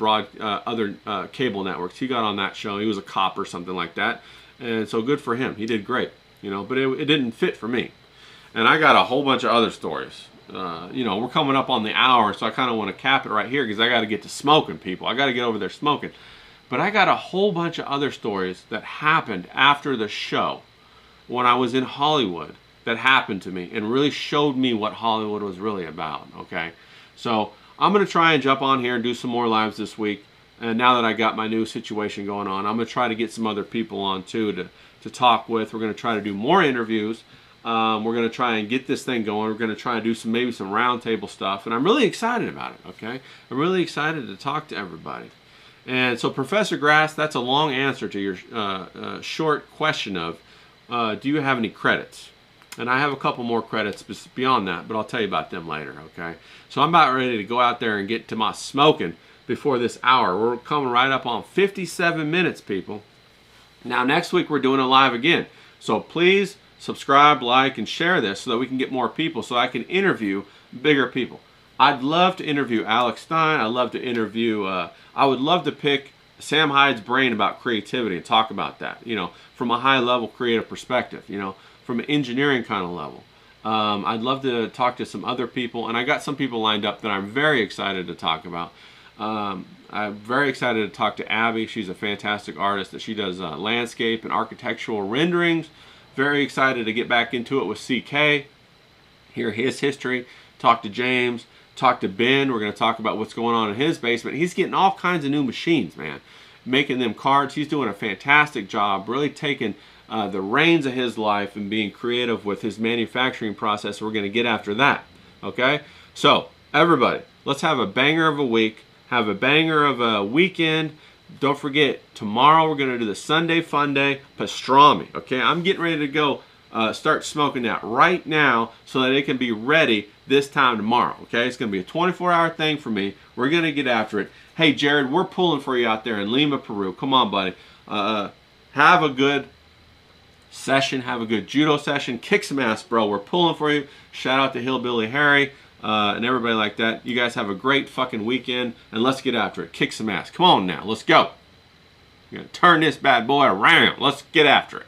cable networks. He got on that show. He was a cop or something like that. And so good for him. He did great, you know, but it didn't fit for me. And I got a whole bunch of other stories. You know, we're coming up on the hour, so I kind of want to cap it right here because I got to get to smoking, people. I got to get over there smoking. But I got a whole bunch of other stories that happened after the show when I was in Hollywood that happened to me and really showed me what Hollywood was really about, okay? So I'm going to try and jump on here and do some more lives this week. And now that I got my new situation going on, I'm going to try to get some other people on too to talk with. We're going to try to do more interviews. We're going to try and get this thing going. We're going to try and do maybe some roundtable stuff. And I'm really excited about it, okay? I'm really excited to talk to everybody. And so, Professor Grass, that's a long answer to your short question of, do you have any credits? And I have a couple more credits beyond that, but I'll tell you about them later, okay? So I'm about ready to go out there and get to my smoking before this hour. We're coming right up on 57 minutes, people. Now, next week, we're doing a live again. So please subscribe, like, and share this so that we can get more people, so I can interview bigger people. I'd love to interview Alex Stein. I'd love to interview, I would love to pick Sam Hyde's brain about creativity and talk about that, you know, from a high-level creative perspective, you know, from an engineering kind of level. I'd love to talk to some other people, and I got some people lined up that I'm very excited to talk about. I'm very excited to talk to Abby. She's a fantastic artist that she does landscape and architectural renderings. Very excited to get back into it with CK, hear his history, talk to James, talk to Ben. We're going to talk about what's going on in his basement. He's getting all kinds of new machines, man, making them cards. He's doing a fantastic job, really taking the reins of his life and being creative with his manufacturing process. We're going to get after that, okay? So, everybody, let's have a banger of a week, have a banger of a weekend. Don't forget, tomorrow we're going to do the Sunday Fun Day pastrami, okay? I'm getting ready to go start smoking that right now so that it can be ready this time tomorrow, okay? It's going to be a 24-hour thing for me. We're going to get after it. Hey, Jared, we're pulling for you out there in Lima, Peru. Come on, buddy. Have a good session. Have a good judo session. Kick some ass, bro. We're pulling for you. Shout out to Hillbilly Harry and everybody like that. You guys have a great fucking weekend, and let's get after it. Kick some ass. Come on now. Let's go. We're going to turn this bad boy around. Let's get after it.